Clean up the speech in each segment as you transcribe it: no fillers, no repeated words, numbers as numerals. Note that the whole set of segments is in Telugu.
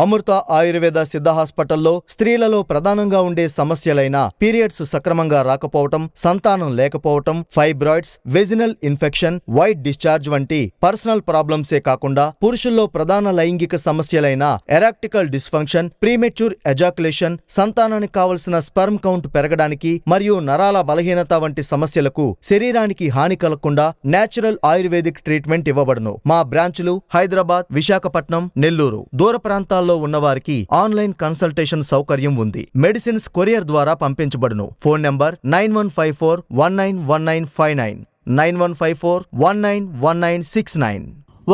అమృత ఆయుర్వేద సిద్ధ హాస్పిటల్లో స్త్రీలలో ప్రధానంగా ఉండే సమస్యలైన పీరియడ్స్ సక్రమంగా రాకపోవటం, సంతానం లేకపోవటం, fibroids, vaginal infection, white discharge వంటి పర్సనల్ ప్రాబ్లమ్సే కాకుండా పురుషుల్లో ప్రధాన లైంగిక సమస్యలైన ఎరాక్టికల్ డిస్ఫంక్షన్, ప్రీమెచ్యూర్ ఎజాకులేషన్, సంతానానికి కావలసిన స్పెర్మ్ కౌంట్ పెరగడానికి మరియు నరాల బలహీనత వంటి సమస్యలకు శరీరానికి హాని కలగకుండా నేచురల్ ఆయుర్వేదిక్ ట్రీట్మెంట్ ఇవ్వబడును. మా బ్రాంచ్లు హైదరాబాద్, విశాఖపట్నం, నెల్లూరు. దూర ప్రాంతాల్లో ఉన్నవారికి ఆన్లైన్ కన్సల్టేషన్ సౌకర్యం ఉంది. మెడిసిన్స్ కొరియర్ ద్వారా పంపించబడును. Phone number 9154191959, 9154191969.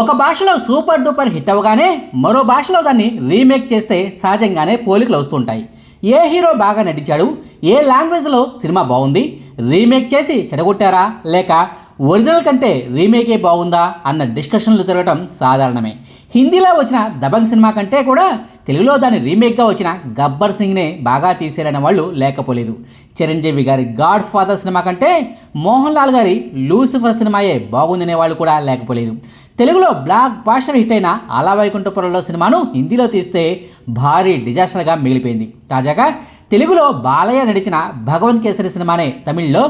ఒక భాషలో సూపర్ డూపర్ హిట్ అవగానే మరో భాషలో దాన్ని రీమేక్ చేస్తే సహజంగానే పోలికలు వస్తుంటాయి. ఏ హీరో బాగా నటించాడు, ఏ లాంగ్వేజ్లో సినిమా బాగుంది, రీమేక్ చేసి చెడగొట్టారా లేక ఒరిజినల్ కంటే రీమేకే బాగుందా అన్న డిస్కషన్లు జరగడం సాధారణమే. హిందీలో వచ్చిన దబంగ్ సినిమా కంటే కూడా తెలుగులో దాని రీమేక్గా వచ్చిన గబ్బర్ సింగ్నే బాగా తీసేరనే వాళ్ళు లేకపోలేదు. చిరంజీవి గారి గాడ్ ఫాదర్ సినిమా కంటే మోహన్ లాల్ గారి లూసిఫర్ సినిమాయే బాగుందనే వాళ్ళు కూడా లేకపోలేదు. తెలుగులో బ్లాక్ బాస్టర్ హిట్ అయిన అలా వైకుంఠపురంలో సినిమాను హిందీలో తీస్తే భారీ డిజాస్టర్గా మిగిలిపోయింది. తాజాగా తెలుగులో బాలయ్య నడిచిన భగవంత్ కేసరి సినిమానే తమిళ్లో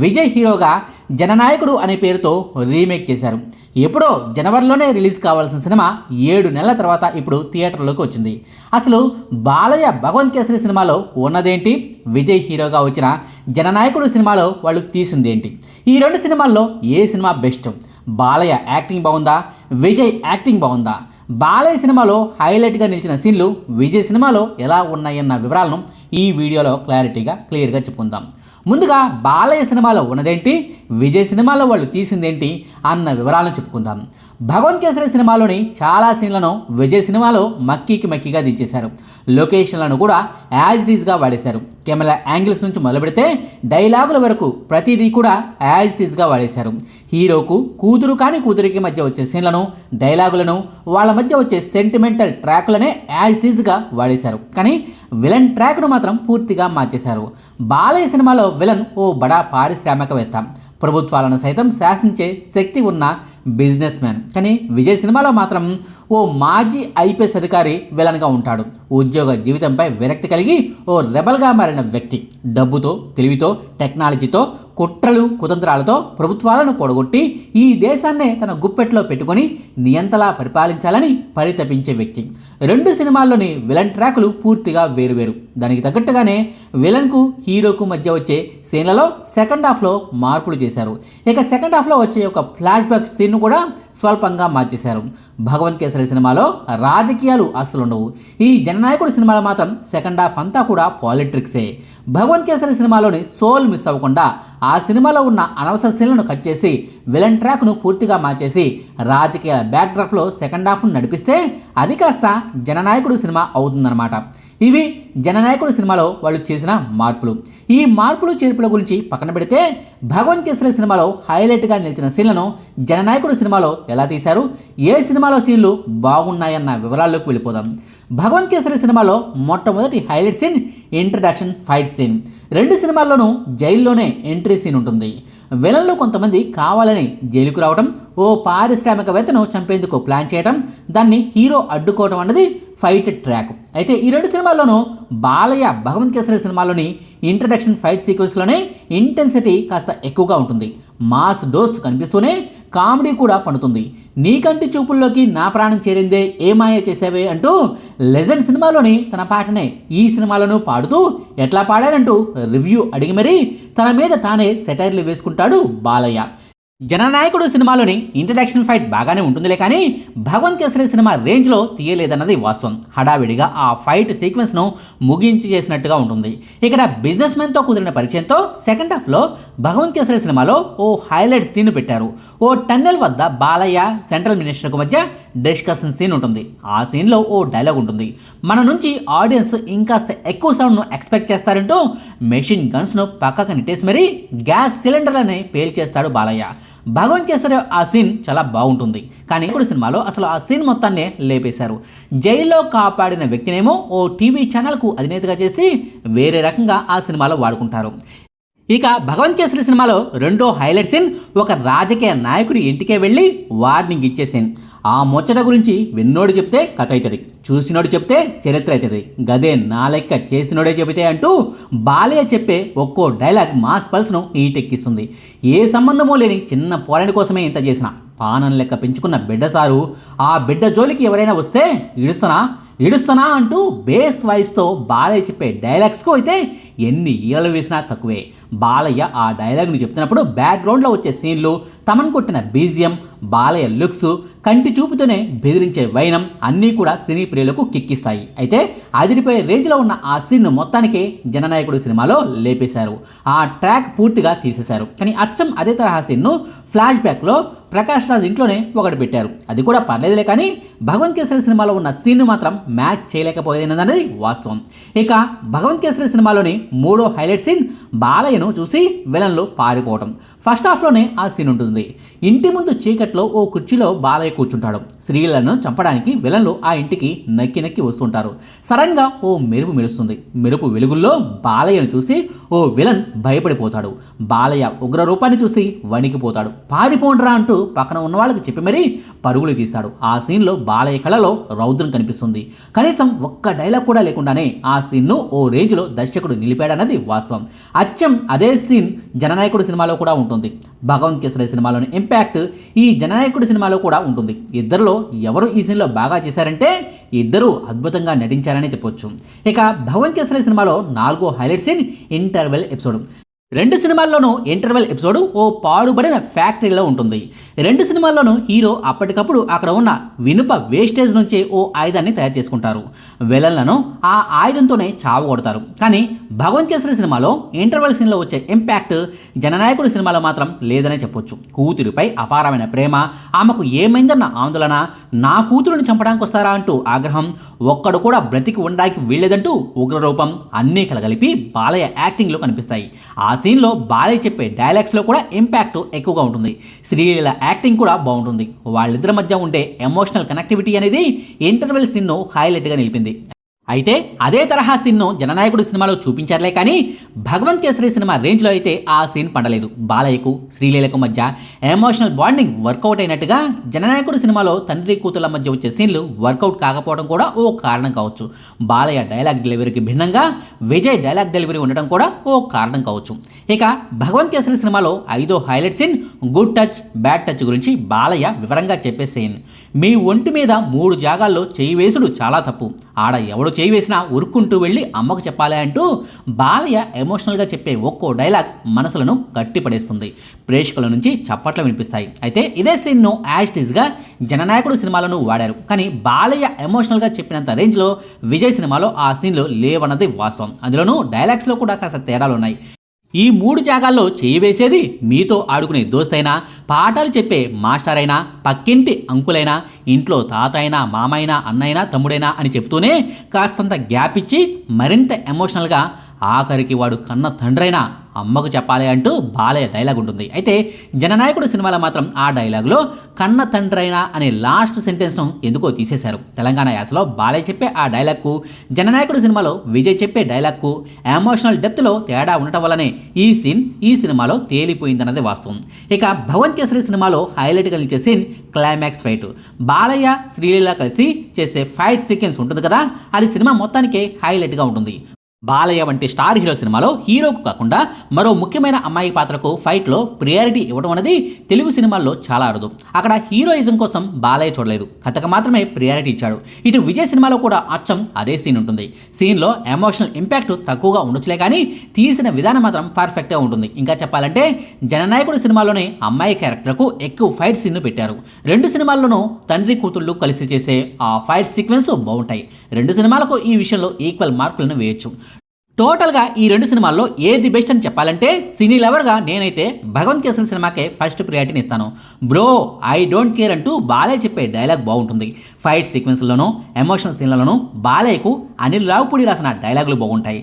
విజయ్ హీరోగా జననాయకుడు అనే పేరుతో రీమేక్ చేశారు. ఎప్పుడో జనవరిలోనే రిలీజ్ కావాల్సిన సినిమా 7 నెలల తర్వాత ఇప్పుడు థియేటర్లోకి వచ్చింది. అసలు బాలయ్య భగవంత్ కేసరి సినిమాలో ఉన్నదేంటి, విజయ్ హీరోగా వచ్చిన జననాయకుడు సినిమాలో వాళ్ళు తీసిందేంటి, ఈ రెండు సినిమాల్లో ఏ సినిమా బెస్ట్, బాలయ్య యాక్టింగ్ బాగుందా, విజయ్ యాక్టింగ్ బాగుందా, బాలయ్య సినిమాలో హైలైట్గా నిలిచిన సీన్లు విజయ్ సినిమాలో ఎలా ఉన్నాయన్న వివరాలను ఈ వీడియోలో క్లియర్గా చెప్పుకుందాం. ముందుగా బాలయ్య సినిమాలో ఉన్నదేంటి, విజయ్ సినిమాలో వాళ్ళు తీసిందేంటి అన్న వివరాలను చెప్పుకుందాం. భగవంత్ కేసరి సినిమాలోని చాలా సీన్లను విజయ్ సినిమాలో మక్కీగా దించేశారు. లొకేషన్లను కూడా యాజ్ ఇట్ ఈజ్గా వాడేశారు. కెమెరా యాంగిల్స్ నుంచి మొదలుపెడితే డైలాగుల వరకు ప్రతిదీ కూడా యాజ్ ఇట్ ఈజ్గా వాడేశారు. హీరోకు కూతురు కాని కూతురికి మధ్య వచ్చే సీన్లను, డైలాగులను, వాళ్ళ మధ్య వచ్చే సెంటిమెంటల్ ట్రాకులనే యాజ్ ఇట్ ఈజ్గా వాడేశారు. కానీ విలన్ ట్రాక్ను మాత్రం పూర్తిగా మార్చేశారు. బాలయ్య సినిమాలో విలన్ ఓ బడా పారిశ్రామికవేత్త, ప్రభుత్వాలను సైతం శాసించే శక్తి ఉన్న బిజినెస్ మ్యాన్. కానీ విజయ్ సినిమాలో మాత్రం ఓ మాజీ ఐపీఎస్ అధికారి విలన్గా ఉంటాడు. ఉద్యోగ జీవితంపై విరక్తి కలిగి ఓ రెబల్గా మారిన వ్యక్తి. డబ్బుతో, తెలివితో, టెక్నాలజీతో, కుట్రలు కుతంత్రాలతో ప్రభుత్వాలను పొడగొట్టి ఈ దేశాన్నే తన గుప్పెట్లో పెట్టుకొని నియంతలా పరిపాలించాలని పరితపించే వ్యక్తి. రెండు సినిమాల్లోని విలన్ ట్రాకులు పూర్తిగా వేరువేరు. దానికి తగ్గట్టుగానే విలన్కు హీరోకు మధ్య వచ్చే సీన్లలో సెకండ్ హాఫ్లో మార్పులు చేశారు. ఇక సెకండ్ హాఫ్లో వచ్చే ఒక ఫ్లాష్ బ్యాక్ సీన్ను కూడా స్వల్పంగా మార్చేశారు. భగవంత్ కేసరి సినిమాలో రాజకీయాలు అస్సలు ఉండవు. ఈ జననాయకుడు సినిమాలో మాత్రం సెకండ్ హాఫ్ అంతా కూడా పాలిటిక్సే. భగవంత్ కేసరి సినిమాలోని సోల్ మిస్ అవ్వకుండా ఆ సినిమాలో ఉన్న అనవసర సీన్లను కట్ చేసి విలన్ ట్రాక్ను పూర్తిగా మార్చేసి రాజకీయ బ్యాక్డ్రాప్లో సెకండ్ హాఫ్ను నడిపిస్తే అది కాస్త జననాయకుడు సినిమా అవుతుందన్నమాట. ఇవి జననాయకుడు సినిమాలో వాళ్ళు చేసిన మార్పులు. ఈ మార్పులు చేర్పుల గురించి పక్కన పెడితే భగవంత్ కేసరి సినిమాలో హైలైట్గా నిలిచిన సీన్లను జననాయకుడు సినిమాలో ఎలా తీశారు, ఏ సినిమాలో సీన్లు బాగున్నాయన్న వివరాల్లోకి వెళ్ళిపోదాం. భగవంత్ కేసరి సినిమాలో మొట్టమొదటి highlight scene introduction fight scene. రెండు సినిమాల్లోనూ జైల్లోనే ఎంట్రీ సీన్ ఉంటుంది. విలన్లు కొంతమంది కావాలని జైలుకు రావడం, ఓ పారిశ్రామికవేత్తను చంపేందుకు ప్లాన్ చేయడం, దాన్ని హీరో అడ్డుకోవడం అన్నది ఫైట్ ట్రాక్. అయితే ఈ రెండు సినిమాల్లోనూ బాలయ్య భగవంత్ కేసరి సినిమాలోని ఇంట్రడక్షన్ ఫైట్ సీక్వెన్స్లోనే ఇంటెన్సిటీ కాస్త ఎక్కువగా ఉంటుంది. మాస్ డోస్ కనిపిస్తూనే కామెడీ కూడా పండుతుంది. నీకంటి చూపుల్లోకి నా ప్రాణం చేరిందే ఏమాయ చేసేవే అంటూ లెజెండ్ సినిమాలోని తన పాటనే ఈ సినిమాలోనూ పాడుతూ ఎట్లా పాడారంటూ రివ్యూ అడిగి మరీ తన మీద తానే సెటైర్లు వేసుకుంటాడు బాలయ్య. జననాయకుడు సినిమాలోని ఇంట్రడక్షన్ ఫైట్ బాగానే ఉంటుందిలే, కానీ భగవంత్ కేసరి సినిమా రేంజ్లో తీయలేదన్నది వాస్తవం. హడావిడిగా ఆ ఫైట్ సీక్వెన్స్ను ముగించి చేసినట్టుగా ఉంటుంది. ఇక్కడ బిజినెస్ మ్యాన్తో కుదిరిన పరిచయంతో సెకండ్ హాఫ్లో భగవంత్ కేసరి సినిమాలో ఓ హైలైట్ సీన్ పెట్టారు. ఓ టన్నెల్ వద్ద బాలయ్య సెంట్రల్ మినిస్టర్కు మధ్య డిస్కషన్ సీన్ ఉంటుంది. ఆ సీన్లో ఓ డైలాగ్ ఉంటుంది. మన నుంచి ఆడియన్స్ ఇంకాస్త ఎక్కువ సౌండ్ను ఎక్స్పెక్ట్ చేస్తారంటూ మెషిన్ గన్స్ను పక్కకు నెట్టేసి మరీ గ్యాస్ సిలిండర్లని పేల్చేస్తాడు బాలయ్య. భగవంత్ కేసరి ఆ సీన్ చాలా బాగుంటుంది, కానీ ఇప్పుడు సినిమాలో అసలు ఆ సీన్ మొత్తాన్నే లేపేశారు. జైల్లో కాపాడిన వ్యక్తినేమో ఓ టీవీ ఛానల్కు అధినేతగా చేసి వేరే రకంగా ఆ సినిమాలో వాడుకుంటారు. ఇక భగవంత్ కేసరి సినిమాలో రెండో హైలైట్ సీన్ ఒక రాజకీయ నాయకుడి ఇంటికే వెళ్ళి వార్నింగ్ ఇచ్చే సీన్. ఆ ముచ్చట గురించి విన్నోడు చెప్తే కథ అవుతుంది, చూసినోడు చెప్తే చరిత్ర అవుతుంది, గదే నా లెక్క చేసినోడే చెబితే అంటూ బాలయ్య చెప్పే ఒక్కో డైలాగ్ మాస్ పల్స్ను ఈటెక్కిస్తుంది. ఏ సంబంధమో లేని చిన్న పోరాడి కోసమే ఇంత చేసిన పానం లెక్క పెంచుకున్న బిడ్డ సారు ఆ బిడ్డ జోలికి ఎవరైనా వస్తే ఇడుస్తానా అంటూ బేస్ వాయిస్తో బాలయ్య చెప్పే డైలాగ్స్కు అయితే ఎన్ని ఈలలు వేసినా తక్కువే. బాలయ్య ఆ డైలాగ్ను చెప్తున్నప్పుడు బ్యాక్గ్రౌండ్లో వచ్చే సీన్లు, తమను కొట్టిన బీజియం, బాలయ్య లుక్స్, కంటి చూపుతోనే బెదిరించే వైనం అన్నీ కూడా సినీ ప్రియులకు కిక్కిస్తాయి. అయితే అదిరిపోయే రేంజ్లో ఉన్న ఆ సీన్ను మొత్తానికి జననాయకుడు సినిమాలో లేపేశారు. ఆ ట్రాక్ పూర్తిగా తీసేశారు. కానీ అచ్చం అదే తరహా సీన్ను ఫ్లాష్ బ్యాక్లో ప్రకాష్ రాజ్ ఇంట్లోనే ఒకటి పెట్టారు. అది కూడా పర్లేదులే, కానీ భగవంత్ కేసరి సినిమాలో ఉన్న సీన్ను మాత్రం మ్యాచ్ చేయలేకపోయిందన్నది వాస్తవం. ఇక భగవంత్ కేసరి సినిమాలోని మూడో హైలైట్ సీన్ బాలయ్యను చూసి విలన్లు పారిపోవటం. ఫస్ట్ హాఫ్లోనే ఆ సీన్ ఉంటుంది. ఇంటి ముందు చీకట్లో ఓ కుర్చీలో బాలయ్య కూర్చుంటాడు. స్త్రీలను చంపడానికి విలన్లు ఆ ఇంటికి నక్కి వస్తుంటారు. సడన్గా ఓ మెరుపు మెరుస్తుంది. మెరుపు వెలుగుల్లో బాలయ్యను చూసి ఓ విలన్ భయపడిపోతాడు. బాలయ్య ఉగ్ర రూపాన్ని చూసి వణికిపోతాడు. పారిపోండ్రా అంటూ పక్కన ఉన్న వాళ్ళకి చెప్పి మరీ పరుగులు తీస్తాడు. ఆ సీన్లో బాలయ్య కళలో రౌద్రం కనిపిస్తుంది. కనీసం ఒక్క డైలాగ్ కూడా లేకుండానే ఆ సీన్ను ఓ రేంజ్లో దర్శకుడు నిలిపాడన్నది వాస్తవం. అచ్చం అదే సీన్ జననాయకుడు సినిమాలో కూడా ఉంటుంది. భగవంత్ కేసరి సినిమాలోని ఇంపాక్ట్ ఈ జననాయకుడి సినిమాలో కూడా ఉంటుంది. ఇద్దరిలో ఎవరు ఈ సీన్లో బాగా చేశారంటే ఇద్దరు అద్భుతంగా నటించారని చెప్పొచ్చు. ఇక భగవంత్ కేసరి సినిమాలో నాలుగో హైలైట్ సీన్ ఇంటర్వెల్ ఎపిసోడ్. రెండు సినిమాల్లోనూ ఇంటర్వెల్ ఎపిసోడ్ ఓ పాడుబడిన ఫ్యాక్టరీలో ఉంటుంది. రెండు సినిమాల్లోనూ హీరో అప్పటికప్పుడు అక్కడ ఉన్న వినుప వేస్టేజ్ నుంచి ఓ ఆయుధాన్ని తయారు చేసుకుంటారు. విలన్లను ఆ ఆయుధంతోనే చావు కొడతారు. కానీ భగవంత్ కేసరి సినిమాలో ఇంటర్వెల్ సీన్లో వచ్చే ఇంపాక్ట్ జననాయకుడి సినిమాలో మాత్రం లేదనే చెప్పొచ్చు. కూతురిపై అపారమైన ప్రేమ, ఆమెకు ఏమైందన్న ఆందోళన, నా కూతురుని చంపడానికి వస్తారా అంటూ ఆగ్రహం, ఒక్కడు కూడా బ్రతికి ఉండడానికి వీల్లేదంటూ ఉగ్రరూపం అన్నీ కలగలిపి బాలయ్య యాక్టింగ్లో కనిపిస్తాయి. ఆ సీన్లో బాలయ్య చెప్పే డైలాగ్స్లో కూడా ఇంపాక్ట్ ఎక్కువగా ఉంటుంది. శ్రీలీల యాక్టింగ్ కూడా బాగుంటుంది. వాళ్ళిద్దరి మధ్య ఉండే ఎమోషనల్ కనెక్టివిటీ అనేది ఇంటర్వెల్ సీన్ను హైలైట్గా నిలిపింది. అయితే అదే తరహా సీన్ను జననాయకుడు సినిమాలో చూపించారులే, కానీ భగవంత్ కేసరి సినిమా రేంజ్లో అయితే ఆ సీన్ పండలేదు. బాలయ్యకు శ్రీలీలకు మధ్య ఎమోషనల్ బాండింగ్ వర్కౌట్ అయినట్టుగా జననాయకుడు సినిమాలో తండ్రి కూతుళ్ళ మధ్య వచ్చే సీన్లు వర్కౌట్ కాకపోవడం కూడా ఓ కారణం కావచ్చు. బాలయ్య డైలాగ్ డెలివరీకి భిన్నంగా విజయ్ డైలాగ్ డెలివరీ ఉండడం కూడా ఓ కారణం కావచ్చు. ఇక భగవంత్ కేసరి సినిమాలో ఐదో highlight scene good touch bad touch గురించి బాలయ్య వివరంగా చెప్పే సీన్. మీ ఒంటి మీద 3 జాగాల్లో చేయి వేసుడు చాలా తప్పు, ఆడ ఎవడు చేయి వేసినా ఉరుక్కుంటూ వెళ్ళి అమ్మకు చెప్పాలి అంటూ బాలయ్య ఎమోషనల్గా చెప్పే ఒక్కో డైలాగ్ మనసులను గట్టిపడేస్తుంది. ప్రేక్షకుల నుంచి చప్పట్లు వినిపిస్తాయి. అయితే ఇదే సీన్ను యాజ్టీజ్గా జననాయకుడు సినిమాలను వాడారు. కానీ బాలయ్య ఎమోషనల్గా చెప్పినంత రేంజ్లో విజయ్ సినిమాలో ఆ సీన్లు లేవన్నది వాస్తవం. అందులోనూ డైలాగ్స్లో కూడా కాస్త తేడాలు ఉన్నాయి. ఈ 3 జాగాల్లో చేయి వేసేది మీతో ఆడుకునే దోస్తైనా, పాఠాలు చెప్పే మాస్టర్ అయినా, పక్కింటి అంకులైనా, ఇంట్లో తాత అయినా, మామైనా, అన్నైనా, తమ్ముడైనా అని చెప్తూనే కాస్తంత గ్యాప్ ఇచ్చి మరింత ఎమోషనల్గా ఆఖరికి వాడు కన్న తండ్రైనా అమ్మకు చెప్పాలి అంటూ బాలయ్య డైలాగ్ ఉంటుంది. అయితే జననాయకుడు సినిమాలో మాత్రం ఆ డైలాగ్లో కన్న తండ్రైనా అనే లాస్ట్ సెంటెన్స్ను ఎందుకో తీసేశారు. తెలంగాణ యాసలో బాలయ్య చెప్పే ఆ డైలాగ్కు జననాయకుడు సినిమాలో విజయ్ చెప్పే డైలాగ్కు ఎమోషనల్ డెప్త్లో తేడా ఉండటం వల్లనే ఈ సీన్ ఈ సినిమాలో తేలిపోయిందన్నది వాస్తవం. ఇక భగవంత్ కేసరి సినిమాలో హైలైట్గా నిలిచే scene climax fight. Balayya Sreeleela కలిసి చేసే ఫైట్ సీక్వెన్స్ ఉంటుంది కదా, అది సినిమా మొత్తానికే హైలైట్గా ఉంటుంది. బాలయ్య వంటి స్టార్ హీరో సినిమాలో హీరోకు కాకుండా మరో ముఖ్యమైన అమ్మాయి పాత్రకు ఫైట్లో ప్రియారిటీ ఇవ్వడం అనేది తెలుగు సినిమాల్లో చాలా అరుదు. అక్కడ హీరోయిజం కోసం బాలయ్య చూడలేదు, కథకు మాత్రమే ప్రియారిటీ ఇచ్చాడు. ఇటు విజయ్ సినిమాలో కూడా అచ్చం అదే సీన్ ఉంటుంది. సీన్లో ఎమోషనల్ ఇంపాక్ట్ తక్కువగా ఉండొచ్చులే, కానీ తీసిన విధానం మాత్రం పర్ఫెక్ట్గా ఉంటుంది. ఇంకా చెప్పాలంటే జననాయకుడు సినిమాలోనే అమ్మాయి క్యారెక్టర్కు ఎక్కువ ఫైట్ సీన్ను పెట్టారు. రెండు సినిమాల్లోనూ తండ్రి కూతుళ్ళు కలిసి చేసే ఆ ఫైట్ సీక్వెన్స్ బాగుంటాయి. రెండు సినిమాలకు ఈ విషయంలో ఈక్వల్ మార్కులను వేయొచ్చు. టోటల్గా ఈ రెండు సినిమాల్లో ఏది బెస్ట్ అని చెప్పాలంటే సినీ లవర్గా నేనైతే భగవంత్ కేసరి సినిమాకే ఫస్ట్ ప్రియారిటీని ఇస్తాను. బ్రో ఐ డోంట్ కేర్ అంటూ బాలయ్య చెప్పే డైలాగ్ బాగుంటుంది. ఫైట్ సీక్వెన్స్లోనూ ఎమోషనల్ సీన్లలోనూ బాలయ్యకు అనిల్ రావుపూడి రాసిన డైలాగులు బాగుంటాయి.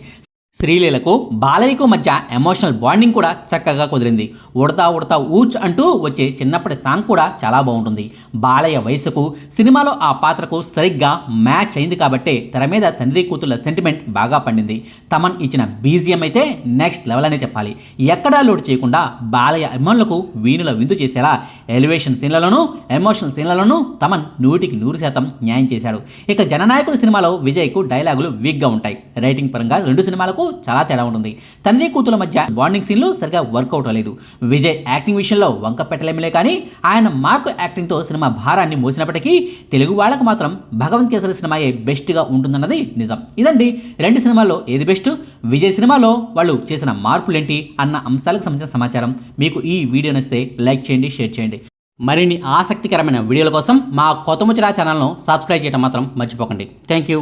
శ్రీలీలకు బాలయ్యకు మధ్య ఎమోషనల్ బాండింగ్ కూడా చక్కగా కుదిరింది. ఉడతా ఉడతా ఊచ్ అంటూ వచ్చే చిన్నప్పటి సాంగ్ కూడా చాలా బాగుంటుంది. బాలయ్య వయసుకు సినిమాలో ఆ పాత్రకు సరిగ్గా మ్యాచ్ అయింది కాబట్టే తెర మీద తండ్రి కూతుళ్ళ సెంటిమెంట్ బాగా పండింది. తమన్ ఇచ్చిన బీజిఎం అయితే నెక్స్ట్ లెవెల్ అనే చెప్పాలి. ఎక్కడా లోటు చేయకుండా బాలయ్య అభిమానులకు వీణుల విందు చేసేలా ఎలివేషన్ సీన్లలోనూ ఎమోషనల్ సీన్లలోనూ తమన్ 100% న్యాయం చేశాడు. ఇక జననాయకుడు సినిమాలో విజయ్కు డైలాగులు వీక్గా ఉంటాయి. రైటింగ్ పరంగా రెండు సినిమాలకు చాలా తేడా ఉంటుంది. తండ్రి కూతుల మధ్య బాండింగ్ సీన్లు సరిగా వర్కౌట్ అవ్వలేదు. విజయ్ యాక్టింగ్ విషయంలో వంక పెట్టలేమిలే కానీ ఆయన మార్క్ యాక్టింగ్తో సినిమా భారాన్ని మోసినప్పటికీ తెలుగు వాళ్ళకు మాత్రం భగవంత్ కేసరి సినిమాయే బెస్ట్గా ఉంటుందన్నది నిజం. ఇదండి రెండు సినిమాల్లో ఏది బెస్ట్, విజయ్ సినిమాలో వాళ్ళు చేసిన మార్పులేంటి అన్న అంశాలకు సంబంధించిన సమాచారం. మీకు ఈ వీడియో నచ్చితే లైక్ చేయండి, షేర్ చేయండి. మరిన్ని ఆసక్తికరమైన వీడియోల కోసం మా కొత్త ముచ్చట ఛానల్ను సబ్స్క్రైబ్ చేయడం మాత్రం మర్చిపోకండి. Thank you.